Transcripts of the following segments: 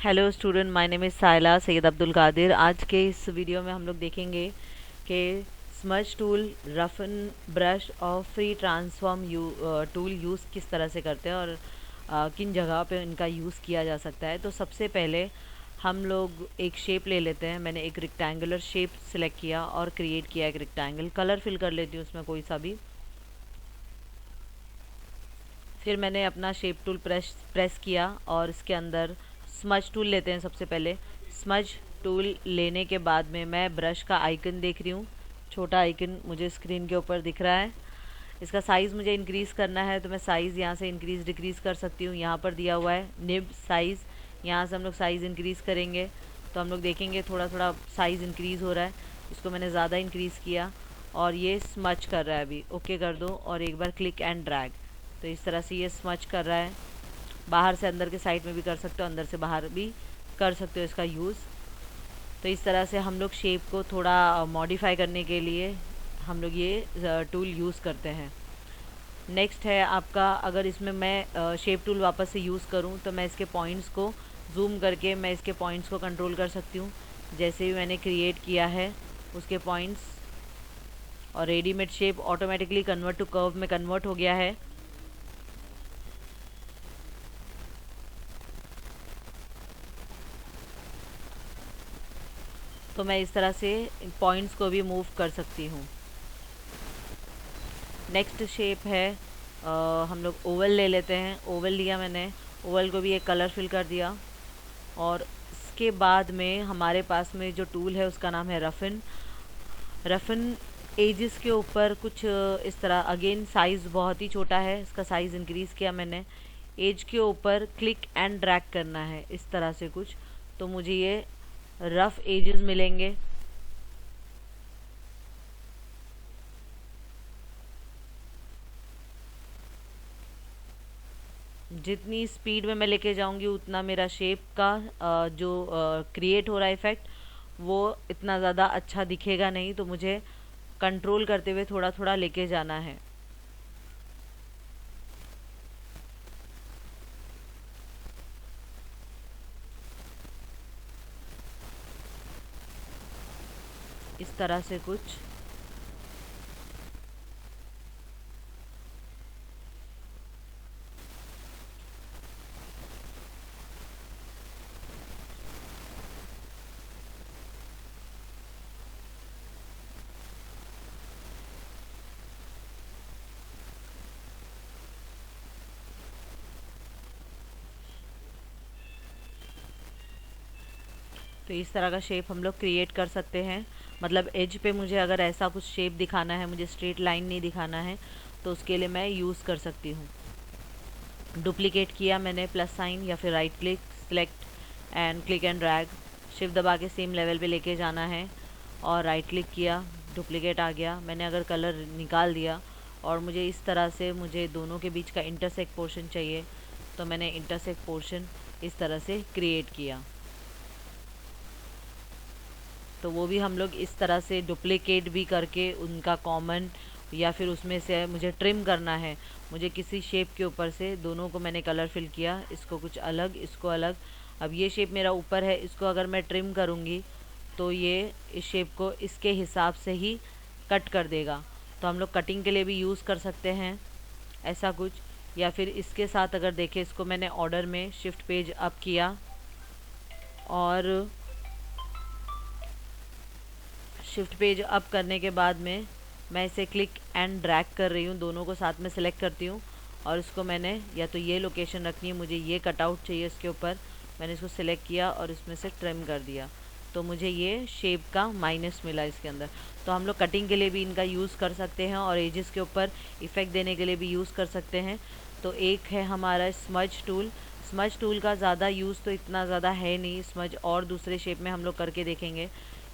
Hello student, my name is Saila Syed Abdul Qadir. आज के इस वीडियो में हम लोग देखेंगे कि स्मज टूल, रफन ब्रश और फ्री ट्रांसफॉर्म टूल यूज़ किस तरह से करते हैं और किन जगह पे इनका यूज़ किया जा सकता है। तो सबसे पहले हम लोग एक शेप ले लेते हैं। मैंने एक रेक्टेंगुलर शेप सिलेक्ट किया और क्रिएट किया एक रेक्टेंगल। कलर फिल कर लेती हूँ उसमें कोई सा भी। फिर मैंने अपना शेप टूल प्रेस किया और इसके अंदर स्मज टूल लेते हैं। सबसे पहले स्मज टूल लेने के बाद में मैं ब्रश का आइकन देख रही हूँ, छोटा आइकन मुझे स्क्रीन के ऊपर दिख रहा है। इसका साइज़ मुझे इंक्रीज़ करना है तो मैं साइज़ यहाँ से इंक्रीज़ डिक्रीज़ कर सकती हूँ। यहाँ पर दिया हुआ है निब साइज़, यहाँ से हम लोग साइज़ इंक्रीज़ करेंगे तो हम लोग देखेंगे थोड़ा थोड़ा साइज़ इंक्रीज़ हो रहा है। इसको मैंने ज़्यादा इंक्रीज़ किया और ये स्मच कर रहा है। अभी ओके कर दो और एक बार क्लिक एंड ड्रैग। तो इस तरह से ये स्मच कर रहा है। बाहर से अंदर के साइड में भी कर सकते हो, अंदर से बाहर भी कर सकते हो इसका यूज़। तो इस तरह से हम लोग शेप को थोड़ा मॉडिफाई करने के लिए हम लोग ये टूल यूज़ करते हैं। नेक्स्ट है आपका, अगर इसमें मैं शेप टूल वापस से यूज़ करूं तो मैं इसके पॉइंट्स को जूम करके मैं इसके पॉइंट्स को कंट्रोल कर सकती हूं। जैसे भी मैंने क्रिएट किया है उसके पॉइंट्स, और readymade shape automatically convert to curve में कन्वर्ट हो गया है। तो मैं इस तरह से पॉइंट्स को भी मूव कर सकती हूँ। नेक्स्ट शेप है हम लोग ओवल ले लेते हैं। ओवल लिया मैंने, ओवल को भी एक कलर फिल कर दिया और इसके बाद में हमारे पास में जो टूल है उसका नाम है रफन। रफन एजेस के ऊपर कुछ इस तरह, अगेन साइज़ बहुत ही छोटा है, इसका साइज़ इंक्रीज़ किया मैंने। एज के ऊपर क्लिक एंड ड्रैग करना है इस तरह से कुछ, तो मुझे ये रफ एजेस मिलेंगे। जितनी स्पीड में मैं लेके जाऊंगी उतना मेरा शेप का जो क्रिएट हो रहा है इफेक्ट, वो इतना ज़्यादा अच्छा दिखेगा नहीं। तो मुझे कंट्रोल करते हुए थोड़ा थोड़ा लेके जाना है। इस तरह से कुछ। तो इस तरह का शेप हम लोग क्रिएट कर सकते हैं। मतलब एज पे मुझे अगर ऐसा कुछ शेप दिखाना है, मुझे स्ट्रेट लाइन नहीं दिखाना है, तो उसके लिए मैं यूज़ कर सकती हूँ। डुप्लीकेट किया मैंने प्लस साइन या फिर right click, select and click and drag, shift दबा के सेम लेवल पे लेके जाना है और राइट क्लिक किया, डुप्लीकेट आ गया। मैंने अगर कलर निकाल दिया और मुझे इस तरह से मुझे दोनों के बीच का इंटरसेक्ट पोर्शन चाहिए, तो मैंने इंटरसेक्ट पोर्शन इस तरह से क्रिएट किया। तो वो भी हम लोग इस तरह से डुप्लीकेट भी करके उनका कॉमन, या फिर उसमें से मुझे ट्रिम करना है, मुझे किसी शेप के ऊपर से दोनों को मैंने कलर फिल किया, इसको कुछ अलग, इसको अलग। अब ये शेप मेरा ऊपर है, इसको अगर मैं ट्रिम करूँगी तो ये इस शेप को इसके हिसाब से ही कट कर देगा। तो हम लोग कटिंग के लिए भी यूज़ कर सकते हैं ऐसा कुछ। या फिर इसके साथ अगर देखें, इसको मैंने ऑर्डर में शिफ्ट पेज अप किया और शिफ्ट पेज अप करने के बाद में मैं इसे क्लिक एंड ड्रैग कर रही हूँ, दोनों को साथ में सेलेक्ट करती हूँ और इसको मैंने या तो ये लोकेशन रखनी है, मुझे ये कटआउट चाहिए इसके ऊपर, मैंने इसको सिलेक्ट किया और इसमें से ट्रिम कर दिया, तो मुझे ये शेप का माइनस मिला इसके अंदर। तो हम लोग कटिंग के लिए भी इनका यूज़ कर सकते हैं और एजेस के ऊपर इफ़ेक्ट देने के लिए भी यूज़ कर सकते हैं। तो एक है हमारा स्मज टूल। स्मज टूल का ज़्यादा यूज़ तो इतना ज़्यादा है नहीं, स्मज और दूसरे शेप में हम लोग करके देखेंगे।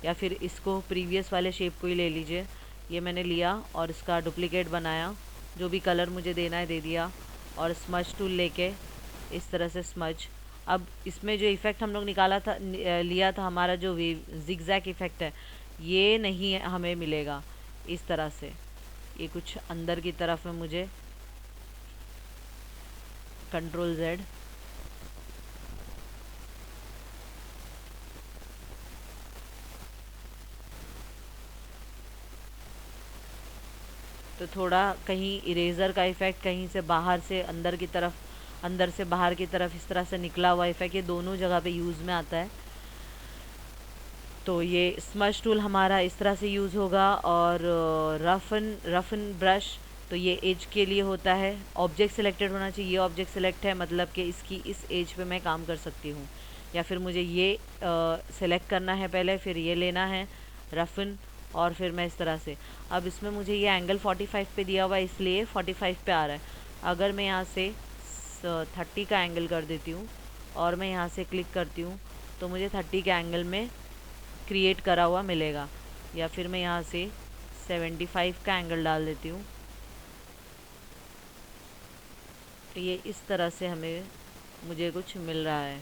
या फिर इसको प्रीवियस वाले शेप को ही ले लीजिए। ये मैंने लिया और इसका डुप्लीकेट बनाया, जो भी कलर मुझे देना है दे दिया और स्मज टूल लेके इस तरह से स्मज। अब इसमें जो इफ़ेक्ट हम लोग निकाला था, लिया था, हमारा जो जिगजैग इफ़ेक्ट है, ये नहीं हमें मिलेगा इस तरह से। ये कुछ अंदर की तरफ में मुझे कंट्रोल Z, तो थोड़ा कहीं इरेज़र का इफ़ेक्ट, कहीं से बाहर से अंदर की तरफ, अंदर से बाहर की तरफ इस तरह से निकला हुआ इफ़ेक्ट, ये दोनों जगह पे यूज़ में आता है। तो ये स्मज टूल हमारा इस तरह से यूज़ होगा। और रफन ब्रश, तो ये एज के लिए होता है। ऑब्जेक्ट सिलेक्टेड होना चाहिए, ये ऑब्जेक्ट सिलेक्ट है मतलब कि इसकी इस एज पे मैं काम कर सकती हूँ, या फिर मुझे ये सिलेक्ट करना है पहले, फिर ये लेना है रफन, और फिर मैं इस तरह से। अब इसमें मुझे ये एंगल 45 पे दिया हुआ है, इसलिए 45 पे आ रहा है। अगर मैं यहाँ से 30 का एंगल कर देती हूँ और मैं यहाँ से क्लिक करती हूँ, तो मुझे 30 के एंगल में क्रिएट करा हुआ मिलेगा। या फिर मैं यहाँ से 75 का एंगल डाल देती हूँ, तो ये इस तरह से मुझे कुछ मिल रहा है,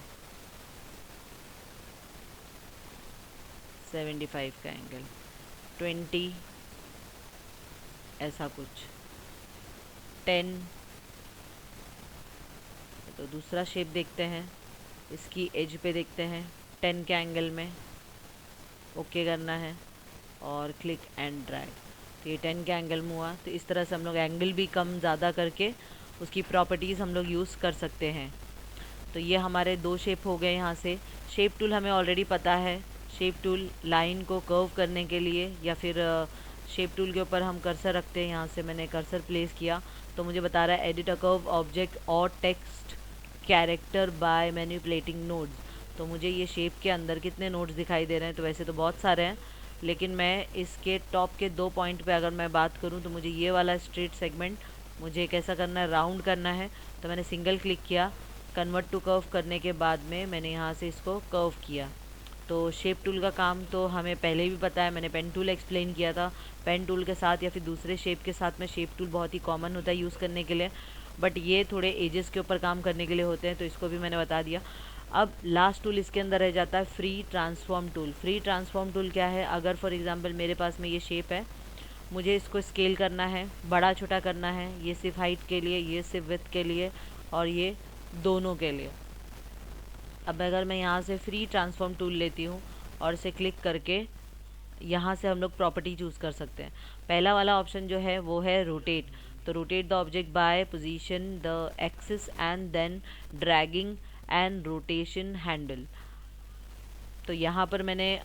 75 का एंगल, 20, ऐसा कुछ, 10। तो दूसरा शेप देखते हैं, इसकी एज पे देखते हैं, 10 के एंगल में ओके करना है और क्लिक एंड ड्रैग। तो ये 10 के एंगल में हुआ। तो इस तरह से हम लोग एंगल भी कम ज़्यादा करके उसकी प्रॉपर्टीज़ हम लोग यूज़ कर सकते हैं। तो ये हमारे 2 शेप हो गए। यहाँ से शेप टूल हमें ऑलरेडी पता है। शेप टूल लाइन को कर्व करने के लिए, या फिर शेप टूल के ऊपर हम कर्सर रखते हैं। यहाँ से मैंने कर्सर प्लेस किया तो मुझे बता रहा है एडिट अ कर्व ऑब्जेक्ट और text character bye manipulating nodes. तो मुझे ये शेप के अंदर कितने नोड्स दिखाई दे रहे हैं, तो वैसे तो बहुत सारे हैं, लेकिन मैं इसके टॉप के 2 पॉइंट पे अगर मैं बात करूं, तो मुझे ये वाला स्ट्रेट सेगमेंट मुझे कैसा करना है, राउंड करना है। तो मैंने सिंगल क्लिक किया, कन्वर्ट टू कर्व करने के बाद में मैंने यहाँ से इसको कर्व किया। तो शेप टूल का काम तो हमें पहले भी पता है, मैंने पेन टूल एक्सप्लेन किया था। पेन टूल के साथ या फिर दूसरे शेप के साथ में शेप टूल बहुत ही कॉमन होता है यूज़ करने के लिए, बट ये थोड़े एजेस के ऊपर काम करने के लिए होते हैं, तो इसको भी मैंने बता दिया। अब लास्ट टूल इसके अंदर रह जाता है free transform tool. Free transform tool क्या है, अगर फॉर एग्जांपल मेरे पास में ये शेप है, मुझे इसको स्केल करना है, बड़ा छोटा करना है, ये सिर्फ हाइट के लिए, ये सिर्फ विड्थ के लिए, और ये दोनों के लिए। अब अगर मैं यहाँ से फ्री ट्रांसफॉर्म टूल लेती हूँ और इसे क्लिक करके यहाँ से हम लोग प्रॉपर्टी चूज़ कर सकते हैं। पहला वाला ऑप्शन जो है वो है रोटेट। तो rotate the object by position the axis and then dragging and rotation handle. तो यहाँ पर मैंने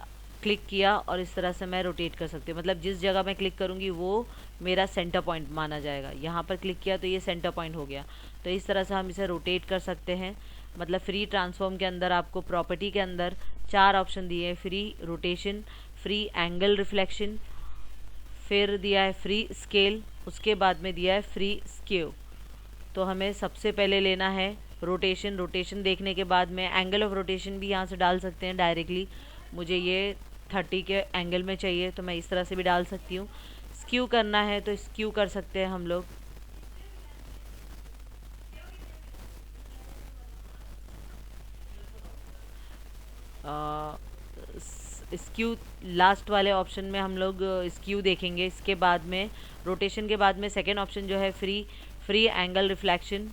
क्लिक किया और इस तरह से मैं रोटेट कर सकती हूँ, मतलब जिस जगह मैं क्लिक करूँगी वो मेरा सेंटर पॉइंट माना जाएगा। यहाँ पर क्लिक किया तो ये सेंटर पॉइंट हो गया। तो इस तरह से हम इसे रोटेट कर सकते हैं। मतलब फ्री ट्रांसफॉर्म के अंदर आपको प्रॉपर्टी के अंदर 4 ऑप्शन दिए हैं, free rotation, free angle reflection, फिर दिया है फ्री स्केल, उसके बाद में दिया है फ्री स्क्यू। तो हमें सबसे पहले लेना है रोटेशन। रोटेशन देखने के बाद में एंगल ऑफ रोटेशन भी यहाँ से डाल सकते हैं डायरेक्टली। मुझे ये 30 के एंगल में चाहिए तो मैं इस तरह से भी डाल सकती हूँ। स्क्यू करना है तो स्क्यू कर सकते हैं हम लोग। स्क्यू लास्ट वाले ऑप्शन में हम लोग स्क्यू देखेंगे। इसके बाद में रोटेशन के बाद में सेकेंड ऑप्शन जो है फ्री एंगल रिफ्लेक्शन,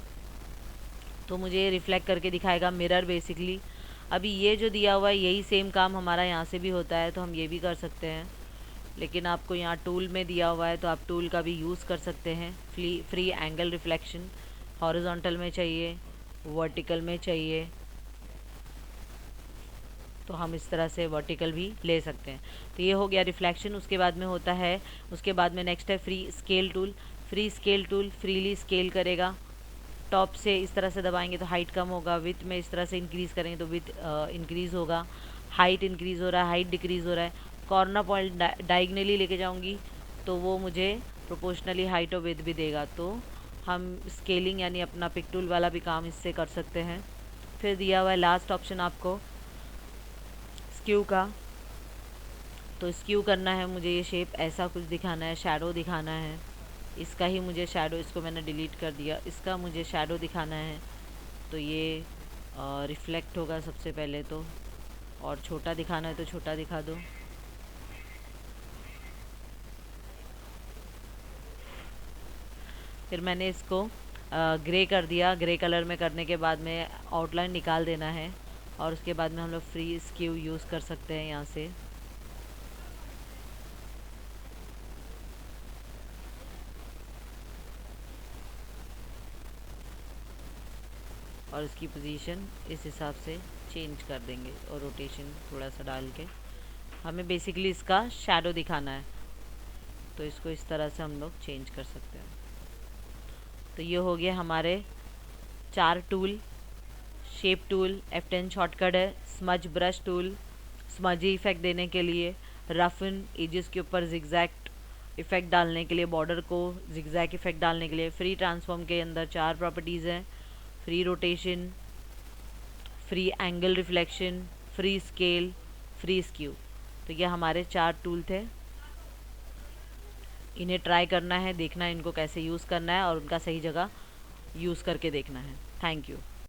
तो मुझे रिफ्लेक्ट करके दिखाएगा मिरर बेसिकली। अभी ये जो दिया हुआ है यही सेम काम हमारा यहाँ से भी होता है, तो हम ये भी कर सकते हैं, लेकिन आपको यहाँ टूल में दिया हुआ है तो आप टूल का भी यूज़ कर सकते हैं। फ्री एंगल रिफ्लेक्शन हॉरिजॉन्टल में चाहिए, वर्टिकल में चाहिए, तो हम इस तरह से वर्टिकल भी ले सकते हैं। तो ये हो गया रिफ्लेक्शन। उसके बाद में होता है, उसके बाद में नेक्स्ट है free scale tool. Free scale tool freely scale करेगा। टॉप से इस तरह से दबाएंगे तो हाइट कम होगा, विथ में इस तरह से इंक्रीज़ करेंगे तो विथ इंक्रीज़ होगा, हाइट इंक्रीज़ हो रहा है, हाइट डिक्रीज़ हो रहा है। कॉर्नर पॉइंट डायगनली लेके जाऊंगी तो वो मुझे प्रोपोर्शनली हाइट और विथ भी देगा। तो हम स्केलिंग यानी अपना पिक टूल वाला भी काम इससे कर सकते हैं। फिर दिया हुआ है लास्ट ऑप्शन आपको स्क्यू का। तो स्क्यू करना है मुझे, ये शेप ऐसा कुछ दिखाना है, शैडो दिखाना है, इसका ही मुझे शैडो, इसको मैंने डिलीट कर दिया, इसका मुझे शैडो दिखाना है। तो ये रिफ्लेक्ट होगा सबसे पहले तो, और छोटा दिखाना है तो छोटा दिखा दो। फिर मैंने इसको ग्रे कर दिया। ग्रे कलर में करने के बाद में आउटलाइन निकाल देना है, और उसके बाद में हम लोग फ्री स्क्यू यूज़ कर सकते हैं यहाँ से। और इसकी पोजीशन इस हिसाब से चेंज कर देंगे और रोटेशन थोड़ा सा डाल के। हमें बेसिकली इसका शैडो दिखाना है, तो इसको इस तरह से हम लोग चेंज कर सकते हैं। तो ये हो गया हमारे 4 tool. Shape tool, F10 shortcut है। Smudge brush tool, smudgy effect देने के लिए, रफन एजेस के ऊपर जिगजैग इफेक्ट डालने के लिए, बॉर्डर को जिगजैग इफेक्ट डालने के लिए। फ्री ट्रांसफॉर्म के अंदर 4 प्रॉपर्टीज़ हैं, free rotation, free angle reflection, free scale, free skew. तो ये हमारे 4 टूल थे। इन्हें ट्राई करना है, देखना है इनको कैसे यूज़ करना है और उनका सही जगह यूज़ करके देखना है। Thank you.